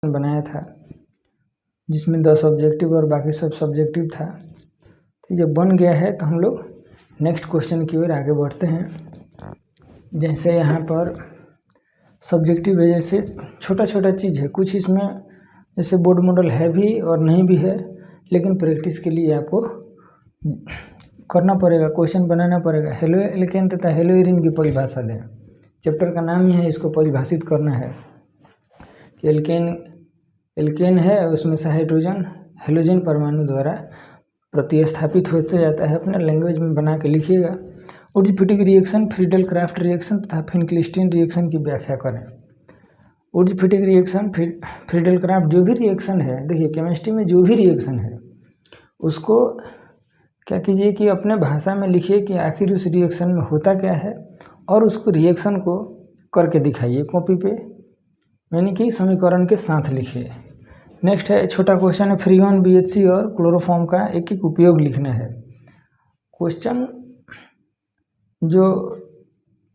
बनाया था जिसमें 10 ऑब्जेक्टिव और बाकी सब सब्जेक्टिव था। तो जब बन गया है तो हम लोग नेक्स्ट क्वेश्चन की ओर आगे बढ़ते हैं। जैसे यहाँ पर सब्जेक्टिव है, जैसे छोटा छोटा चीज़ है, कुछ इसमें जैसे बोर्ड मॉडल है भी और नहीं भी है, लेकिन प्रैक्टिस के लिए आपको करना पड़ेगा, क्वेश्चन बनाना पड़ेगा। हेलो एल्केन तथा हेलो एरीन की परिभाषा दें। चैप्टर का नाम ही है, इसको परिभाषित करना है कि एल्केन है, उसमें से हाइड्रोजन हेलोजन परमाणु द्वारा प्रतिस्थापित होते जाता है। अपने लैंग्वेज में बना के लिखिएगा। उर्ज-फिटिक रिएक्शन, फ्रीडल क्राफ्ट रिएक्शन तथा फिनक्लिस्टीन रिएक्शन की व्याख्या करें। उर्ज-फिटिक रिएक्शन, फ्रीडल क्राफ्ट, जो भी रिएक्शन है, देखिए केमिस्ट्री में जो भी रिएक्शन है उसको क्या कीजिए कि अपने भाषा में लिखिए कि आखिर उस रिएक्शन में होता क्या है और उसको रिएक्शन को करके दिखाइए कॉपी पे, यानी कि समीकरण के साथ लिखिए। नेक्स्ट है छोटा क्वेश्चन है, फ्रीऑन, बीएचसी और क्लोरोफॉर्म का एक एक उपयोग लिखना है। क्वेश्चन जो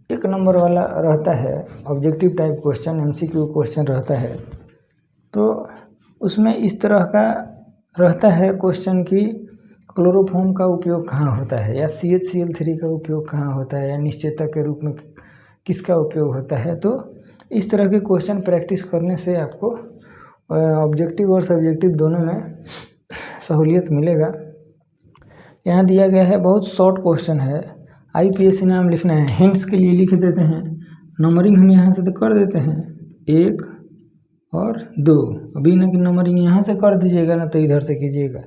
1 नंबर वाला रहता है, objective type question, MCQ question रहता है, तो उसमें इस तरह का रहता है क्वेश्चन कि क्लोरोफॉर्म का उपयोग कहाँ होता है, या CHCl3 का उपयोग कहाँ होता है, या निश्चेतक के रूप में किसका उपयोग होता है। तो इस तरह के क्वेश्चन प्रैक्टिस करने से आपको ऑब्जेक्टिव और सब्जेक्टिव दोनों में सहूलियत मिलेगा। यहाँ दिया गया है, बहुत शॉर्ट क्वेश्चन है, IPSC नाम लिखना है। हिंट्स के लिए लिख देते हैं, नंबरिंग हम यहाँ से तो कर देते हैं 1 और 2, अभी ना कि नंबरिंग यहाँ से कर दीजिएगा ना तो इधर से कीजिएगा।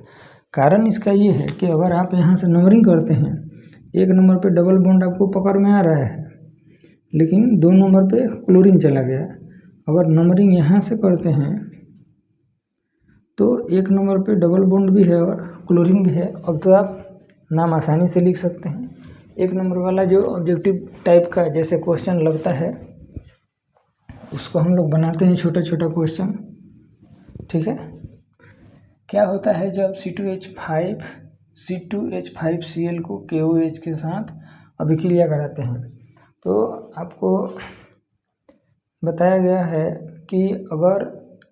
कारण इसका ये है कि अगर आप यहाँ से नंबरिंग करते हैं, 1 नंबर पे डबल बॉन्ड आपको पकड़ में आ रहा है, लेकिन 2 नंबर पे क्लोरीन चला गया। अगर नंबरिंग यहाँ से करते हैं तो 1 नंबर पे डबल बॉन्ड भी है और क्लोरीन भी है। अब तो आप नाम आसानी से लिख सकते हैं। 1 नंबर वाला जो ऑब्जेक्टिव टाइप का जैसे क्वेश्चन लगता है उसको हम लोग बनाते हैं छोटा छोटा क्वेश्चन, ठीक है। क्या होता है जब C2H5Cl को KOH के साथ अभिक्रिया कराते हैं, तो आपको बताया गया है कि अगर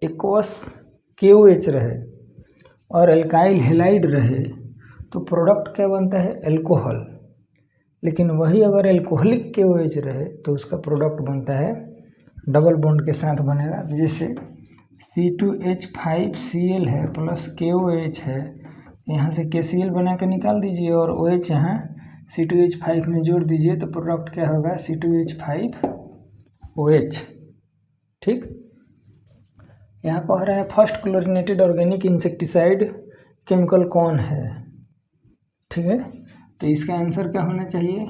एक्वस KOH रहे और एल्काइल हैलाइड रहे तो प्रोडक्ट क्या बनता है, एल्कोहल। लेकिन वही अगर एल्कोहलिक KOH रहे तो उसका प्रोडक्ट बनता है डबल बॉन्ड के साथ बनेगा। जैसे C2H5Cl है प्लस KOH है, यहाँ से KCl बना के निकाल दीजिए और OH यहाँ C2H5 में जोड़ दीजिए तो प्रोडक्ट क्या होगा, C2H5OH, ठीक। यहाँ कह रहा है first chlorinated organic insecticide chemical कौन है, ठीक है। तो इसका आंसर क्या होना चाहिए,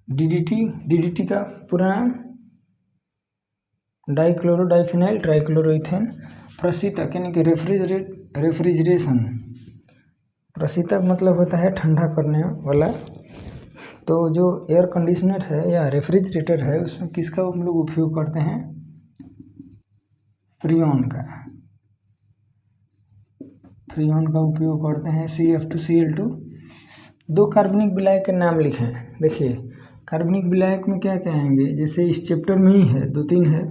DDT का पूरा नाम डाइक्लोरोडाइफिनाइल ट्राइक्लोरोइथेन। प्रशीतक यानी कि रेफ्रिजरेशन, प्रशीतक मतलब होता है ठंडा करने वाला। तो जो एयर कंडीशनर है या रेफ्रिजरेटर है उसमें किसका हम लोग उपयोग करते हैं, फ्रीऑन का उपयोग करते हैं। CF2Cl2। 2 कार्बनिक विलायक के नाम लिखें। देखिए कार्बनिक विलायक में क्या क्या आएंगे, जैसे इस चैप्टर में ही है 2-3 है,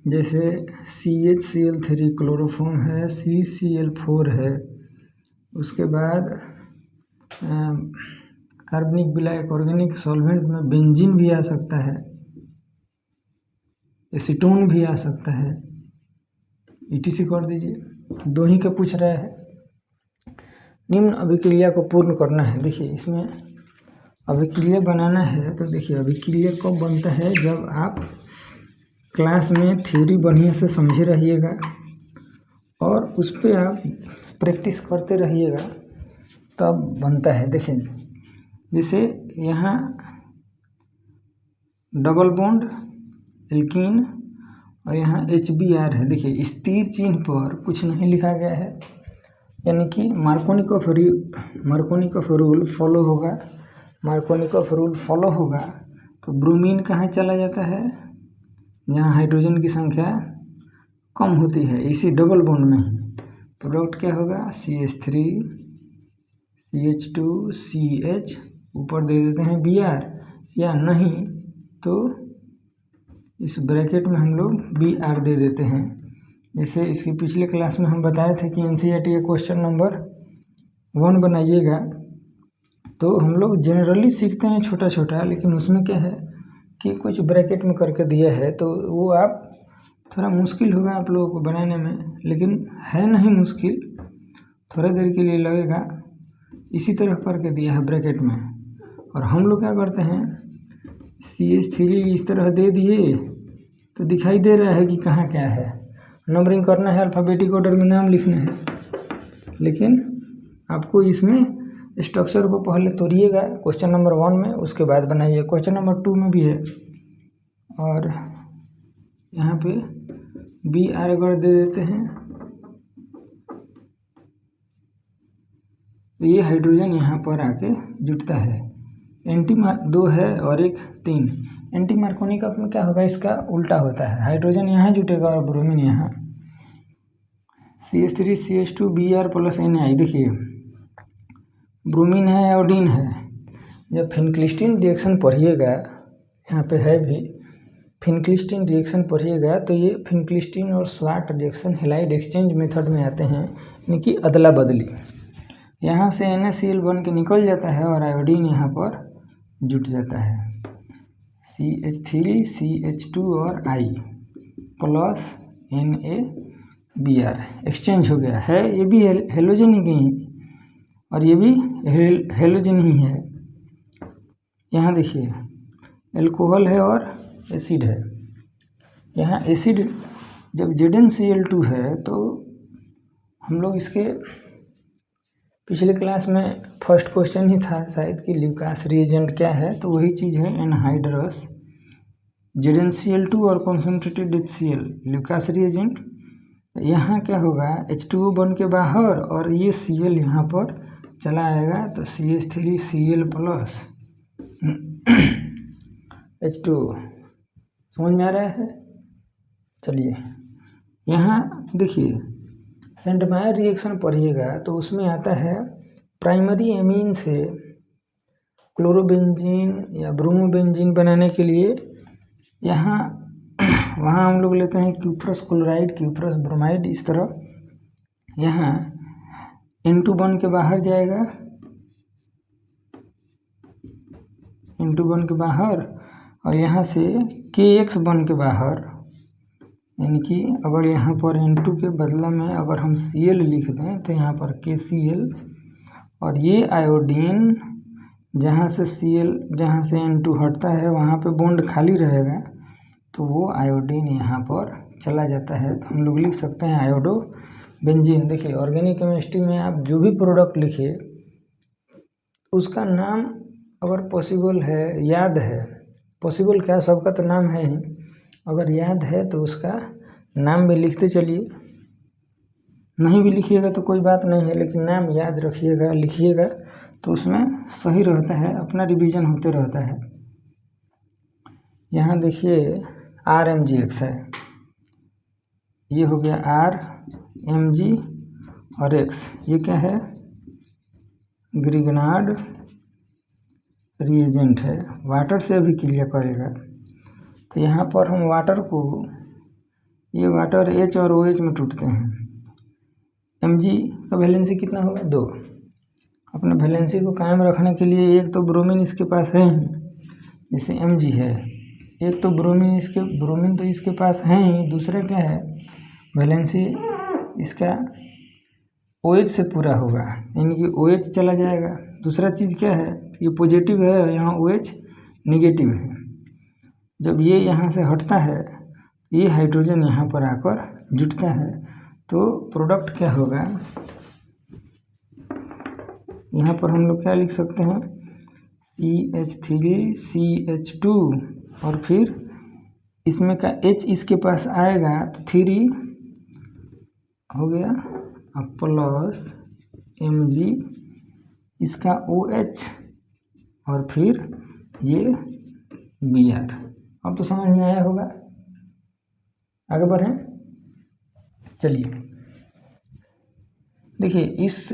जैसे CHCl3 क्लोरोफॉर्म है, CCl4 है, उसके बाद कार्बनिक विलायक ऑर्गेनिक सॉल्वेंट में बेंजीन भी आ सकता है, एसीटोन भी आ सकता है, ETC कर दीजिए। 2 ही का पूछ रहा है। निम्न अभिक्रिया को पूर्ण करना है। देखिए इसमें अभिक्रिया बनाना है, तो देखिए अभिक्रिया कब बनता है, जब आप क्लास में थ्योरी बढ़िया से समझे रहिएगा और उस पर आप प्रैक्टिस करते रहिएगा तब बनता है। देखिए जैसे यहाँ डबल बॉन्ड एल्कीन और यहाँ HBr है। देखिए स्थिर चिन्ह पर कुछ नहीं लिखा गया है, यानी कि मार्कोनिकॉफ रूल फॉलो होगा। तो ब्रोमीन कहाँ चला जाता है, यहाँ हाइड्रोजन की संख्या कम होती है, इसी डबल बॉन्ड में ही प्रोडक्ट क्या होगा, CH3 CH2 CH, ऊपर दे देते हैं Br, या नहीं तो इस ब्रैकेट में हम लोग बी आर दे देते हैं। जैसे इसके पिछले क्लास में हम बताए थे कि एनसीईआरटी का क्वेश्चन नंबर 1 बनाइएगा, तो हम लोग जनरली सीखते हैं छोटा छोटा, लेकिन उसमें क्या है कि कुछ ब्रैकेट में करके दिया है, तो वो आप थोड़ा मुश्किल होगा आप लोगों को बनाने में, लेकिन है नहीं मुश्किल, थोड़ा देर के लिए लगेगा। इसी तरह करके दिया है ब्रैकेट में, और हम लोग क्या करते हैं CH3 इस तरह दे दिए तो दिखाई दे रहा है कि कहाँ क्या है, नंबरिंग करना है, अल्फ़ाबेटिक ऑर्डर में नाम लिखना है, लेकिन आपको इसमें स्ट्रक्चर को पहले तोड़िएगा क्वेश्चन नंबर 1 में, उसके बाद बनाइए। क्वेश्चन नंबर 2 में भी है, और यहाँ पे बी आर अगर दे देते हैं तो ये हाइड्रोजन यहाँ पर आके जुटता है। एंटी 2 है और एक 3। एंटी मार्कोनी कप में क्या होगा, इसका उल्टा होता है, हाइड्रोजन यहाँ जुटेगा और ब्रोमीन यहाँ। CH3 CH2 Br + Na, देखिए ब्रोमीन है, आयोडीन है। जब फिनक्लिस्टीन रिएक्शन पढ़िएगा, यहाँ पे है भी फिनक्लिस्टीन रिएक्शन पढ़िएगा, तो ये फिनक्लिस्टीन और स्वाट रिएक्शन हैलाइड एक्सचेंज मेथड में आते हैं, यानी कि अदला बदली। यहाँ से NaCl बन के निकल जाता है और आयोडीन यहाँ पर जुट जाता है, CH3 CH2 और I + NaBr एक्सचेंज हो गया है। ये भी हेलोजन ही और ये भी हेलोजन ही है। यहाँ देखिए एल्कोहल है और एसिड है। यहाँ एसिड जब ZnCl2 है, तो हम लोग इसके पिछले क्लास में फर्स्ट क्वेश्चन ही था शायद कि ल्यूकास रिएजेंट क्या है, तो वही चीज़ है एनहाइड्रस ZnCl2 और कॉन्सेंट्रेटेड HCl ल्यूकास रिएजेंट। यहाँ क्या होगा, H2O बन के बाहर और ये Cl यहाँ पर चला आएगा, तो CH3Cl + H2O। समझ में आ रहा है? चलिए यहाँ देखिए सेंटमायर रिएक्शन पढ़िएगा, तो उसमें आता है प्राइमरी एमीन से क्लोरोबेंजीन या ब्रोमोबेंजीन बनाने के लिए यहाँ वहाँ हम लोग लेते हैं क्यूप्रस क्लोराइड, क्यूप्रस ब्रोमाइड, इस तरह। यहाँ N2 बन के बाहर जाएगा, N2 बन के बाहर, और यहाँ से KX बन के बाहर, यानी कि अगर यहाँ पर N2 के बदला में अगर हम Cl लिख दें तो यहाँ पर KCl, और ये आयोडीन जहाँ से N2 हटता है वहाँ पे बॉन्ड खाली रहेगा, तो वो आयोडीन यहाँ पर चला जाता है, तो हम लोग लिख सकते हैं आयोडो बेंजीन। देखिए ऑर्गेनिक केमिस्ट्री में आप जो भी प्रोडक्ट लिखिए उसका नाम अगर पॉसिबल है, याद है, पॉसिबल क्या सबका तो नाम है ही, अगर याद है तो उसका नाम भी लिखते चलिए। नहीं भी लिखिएगा तो कोई बात नहीं है, लेकिन नाम याद रखिएगा, लिखिएगा, तो उसमें सही रहता है, अपना रिवीजन होते रहता है। यहाँ देखिए RMgX है, ये हो गया RMg और X, ये क्या है, ग्रिगनार्ड रिएजेंट है। वाटर से अभी क्लियर करेगा, तो यहाँ पर हम वाटर को, ये वाटर H और OH में टूटते हैं। Mg का वैलेंसी कितना होगा, 2। अपने वैलेंसी को कायम रखने के लिए एक तो ब्रोमीन इसके पास है ही, जैसे Mg है, एक तो ब्रोमीन तो इसके पास है ही, दूसरा क्या है, वैलेंसी इसका OH से पूरा होगा, यानी कि OH चला जाएगा। दूसरा चीज़ क्या है, ये पॉजिटिव है, यहाँ OH निगेटिव है। जब ये यहाँ से हटता है, ये हाइड्रोजन यहाँ पर आकर जुटता है, तो प्रोडक्ट क्या होगा, यहाँ पर हम लोग क्या लिख सकते हैं, CH3 CH2, और फिर इसमें का H इसके पास आएगा तो 3 हो गया, प्लस Mg इसका OH, और फिर ये Br। अब तो समझ में आया होगा, आगे बढ़ें। चलिए देखिए इस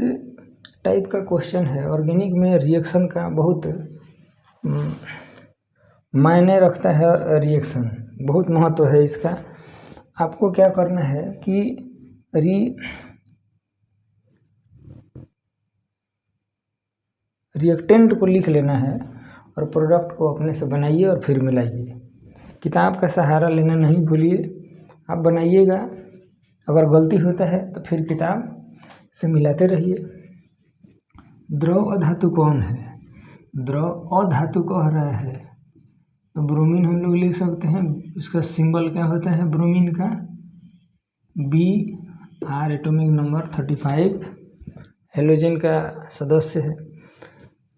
टाइप का क्वेश्चन है, ऑर्गेनिक में रिएक्शन का बहुत मायने रखता है रिएक्शन। बहुत महत्व है इसका। आपको क्या करना है कि रिएक्टेंट को लिख लेना है और प्रोडक्ट को अपने से बनाइए और फिर मिलाइए। किताब का सहारा लेना नहीं भूलिए, आप बनाइएगा। अगर गलती होता है तो फिर किताब से मिलाते रहिए। द्रव अधातु कौन है? द्रव अधातु कह रहा है तो ब्रोमीन हम लोग लिख सकते हैं। उसका सिंबल क्या होता है ब्रोमीन का? Br एटॉमिक नंबर 35 हेलोजन का सदस्य है।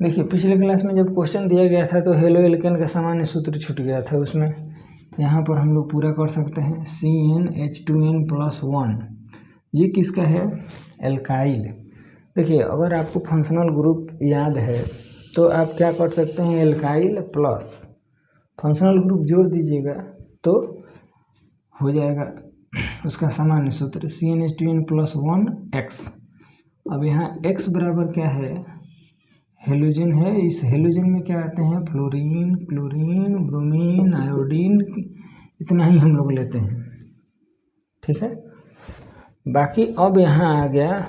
देखिए पिछले क्लास में जब क्वेश्चन दिया गया था तो हेलो एल्केन का सामान्य सूत्र छूट गया था उसमें। यहाँ पर हम लोग पूरा कर सकते हैं। CnH2n+1 ये किसका है? एल्काइल। देखिए अगर आपको फंक्शनल ग्रुप याद है तो आप क्या कर सकते हैं, एल्काइल प्लस फंक्शनल ग्रुप जोड़ दीजिएगा तो हो जाएगा उसका सामान्य सूत्र CnH2n+1X। अब यहाँ X बराबर क्या है? हेलोजन है। इस हेलोजन में क्या आते हैं? फ्लोरीन, क्लोरीन, ब्रोमीन, आयोडीन, इतना ही हम लोग लेते हैं। ठीक है। बाकी अब यहाँ आ गया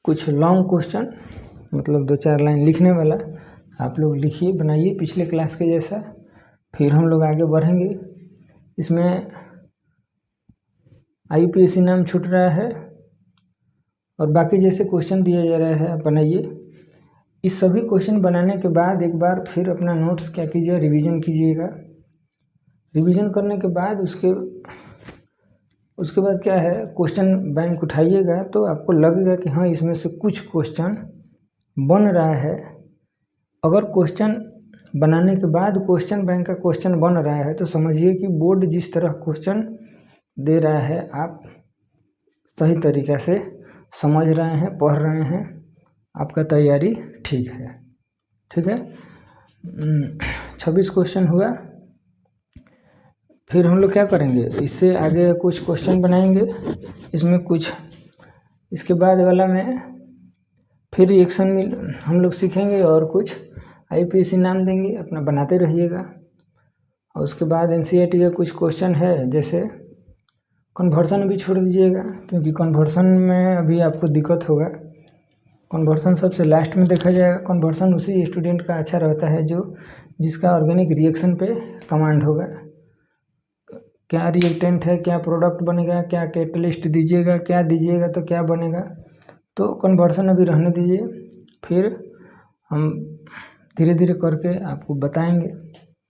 कुछ लॉन्ग क्वेश्चन, मतलब 2-4 लाइन लिखने वाला। आप लोग लिखिए, बनाइए पिछले क्लास के जैसा, फिर हम लोग आगे बढ़ेंगे। इसमें IUPAC नाम छूट रहा है और बाकी जैसे क्वेश्चन दिया जा रहा है आप बनाइए। इस सभी क्वेश्चन बनाने के बाद एक बार फिर अपना नोट्स क्या कीजिए, रिवीजन कीजिएगा। रिवीजन करने के बाद उसके बाद क्या है, क्वेश्चन बैंक उठाइएगा तो आपको लगेगा कि हाँ इसमें से कुछ क्वेश्चन बन रहा है। अगर क्वेश्चन बनाने के बाद क्वेश्चन बैंक का क्वेश्चन बन रहा है तो समझिए कि बोर्ड जिस तरह क्वेश्चन दे रहा है आप सही तरीक़ा से समझ रहे हैं, पढ़ रहे हैं, आपका तैयारी ठीक है। ठीक है। 26 क्वेश्चन हुआ। फिर हम लोग क्या करेंगे, इससे आगे कुछ क्वेश्चन बनाएंगे। इसमें कुछ इसके बाद वाला में फिर रिएक्शन हम लोग सीखेंगे और कुछ IUPAC नाम देंगे, अपना बनाते रहिएगा। और उसके बाद NCERT का कुछ क्वेश्चन है, जैसे कन्वर्सन भी छोड़ दीजिएगा क्योंकि कन्वर्सन में अभी आपको दिक्कत होगा। कन्वर्सन सबसे लास्ट में देखा जाएगा। कन्वर्सन उसी स्टूडेंट का अच्छा रहता है जिसका ऑर्गेनिक रिएक्शन पे कमांड होगा। क्या रिएक्टेंट है, क्या प्रोडक्ट बनेगा, क्या कैटलिस्ट दीजिएगा, क्या दीजिएगा तो क्या बनेगा। तो कन्वर्सन अभी रहने दीजिए, फिर हम धीरे धीरे करके आपको बताएंगे।